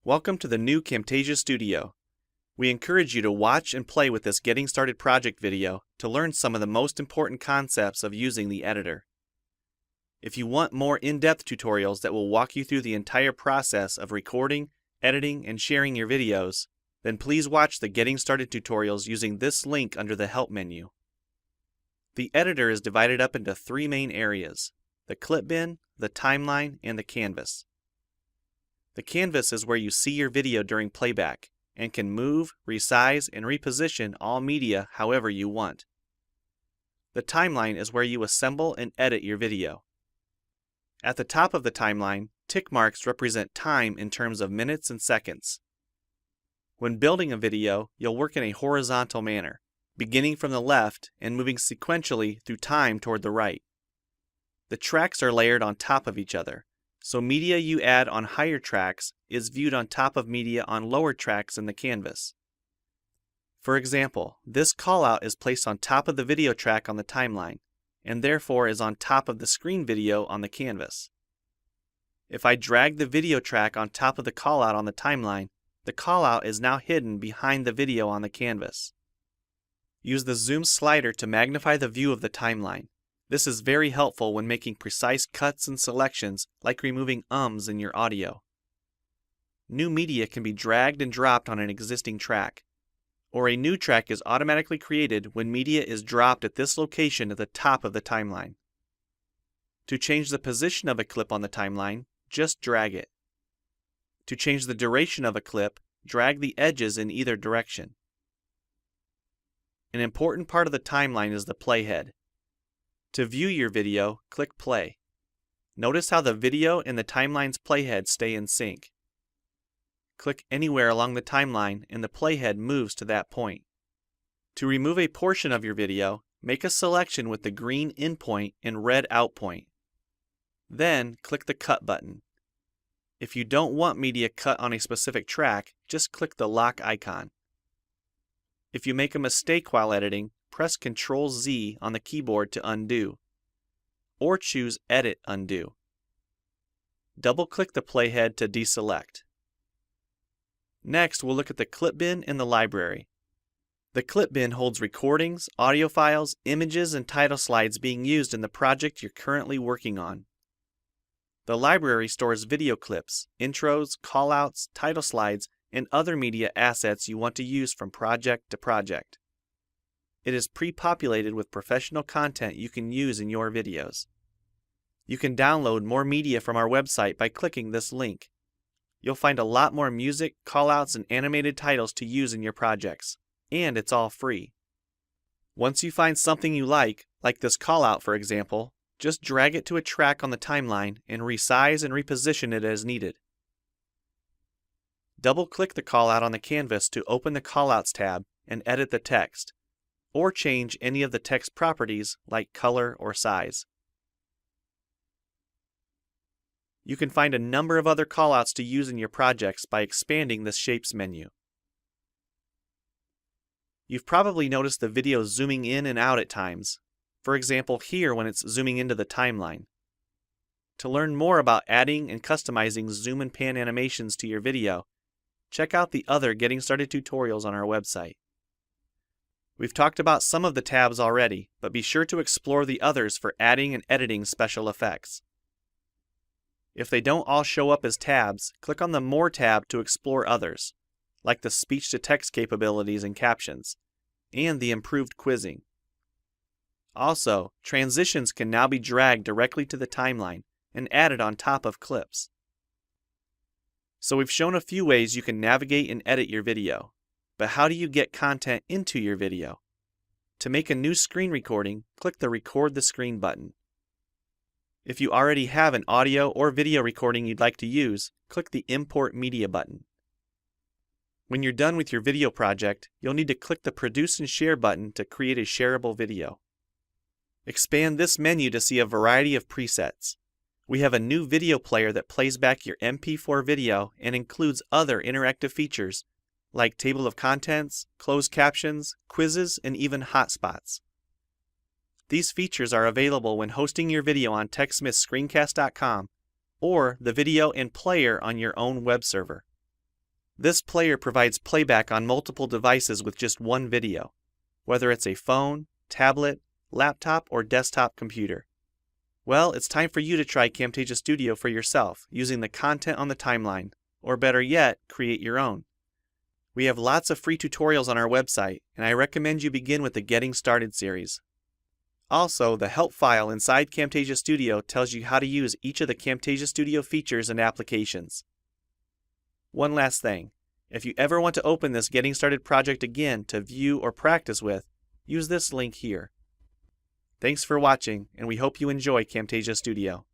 Welcome to the new Camtasia Studio. We encourage you to watch and play with this Getting Started project video to learn some of the most important concepts of using the editor. If you want more in-depth tutorials that will walk you through the entire process of recording, editing, and sharing your videos, then please watch the Getting Started tutorials using this link under the Help menu. The editor is divided up into three main areas: the clip bin, the timeline, and the canvas. The canvas is where you see your video during playback and can move, resize, and reposition all media however you want. The timeline is where you assemble and edit your video. At the top of the timeline, tick marks represent time in terms of minutes and seconds. When building a video, you'll work in a horizontal manner, beginning from the left and moving sequentially through time toward the right. The tracks are layered on top of each other, so media you add on higher tracks is viewed on top of media on lower tracks in the canvas. For example, this callout is placed on top of the video track on the timeline, and therefore is on top of the screen video on the canvas. If I drag the video track on top of the callout on the timeline, the callout is now hidden behind the video on the canvas. Use the zoom slider to magnify the view of the timeline. This is very helpful when making precise cuts and selections, like removing ums in your audio. New media can be dragged and dropped on an existing track, or a new track is automatically created when media is dropped at this location at the top of the timeline. To change the position of a clip on the timeline, just drag it. To change the duration of a clip, drag the edges in either direction. An important part of the timeline is the playhead. To view your video, click play. Notice how the video and the timeline's playhead stay in sync. Click anywhere along the timeline and the playhead moves to that point. To remove a portion of your video, make a selection with the green in point and red out point. Then click the cut button. If you don't want media cut on a specific track, just click the lock icon. If you make a mistake while editing, press Ctrl-Z on the keyboard to undo, or choose Edit Undo. Double-click the playhead to deselect. Next, we'll look at the clip bin and the library. The clip bin holds recordings, audio files, images, and title slides being used in the project you're currently working on. The library stores video clips, intros, callouts, title slides, and other media assets you want to use from project to project. It is pre-populated with professional content you can use in your videos. You can download more media from our website by clicking this link. You'll find a lot more music, callouts, and animated titles to use in your projects, and it's all free. Once you find something you like this callout for example, just drag it to a track on the timeline and resize and reposition it as needed. Double-click the callout on the canvas to open the Callouts tab and edit the text, or change any of the text properties like color or size. You can find a number of other callouts to use in your projects by expanding the Shapes menu. You've probably noticed the video zooming in and out at times, for example here when it's zooming into the timeline. To learn more about adding and customizing zoom and pan animations to your video, check out the other Getting Started tutorials on our website. We've talked about some of the tabs already, but be sure to explore the others for adding and editing special effects. If they don't all show up as tabs, click on the More tab to explore others, like the speech-to-text capabilities and captions, and the improved quizzing. Also, transitions can now be dragged directly to the timeline and added on top of clips. So we've shown a few ways you can navigate and edit your video. But how do you get content into your video? To make a new screen recording, click the Record the Screen button. If you already have an audio or video recording you'd like to use, click the Import Media button. When you're done with your video project, you'll need to click the Produce and Share button to create a shareable video. Expand this menu to see a variety of presets. We have a new video player that plays back your MP4 video and includes other interactive features like table of contents, closed captions, quizzes, and even hotspots. These features are available when hosting your video on TechSmithScreencast.com or the video and player on your own web server. This player provides playback on multiple devices with just one video, whether it's a phone, tablet, laptop, or desktop computer. Well, it's time for you to try Camtasia Studio for yourself using the content on the timeline, or better yet, create your own. We have lots of free tutorials on our website, and I recommend you begin with the Getting Started series. Also, the help file inside Camtasia Studio tells you how to use each of the Camtasia Studio features and applications. One last thing, if you ever want to open this Getting Started project again to view or practice with, use this link here. Thanks for watching, and we hope you enjoy Camtasia Studio.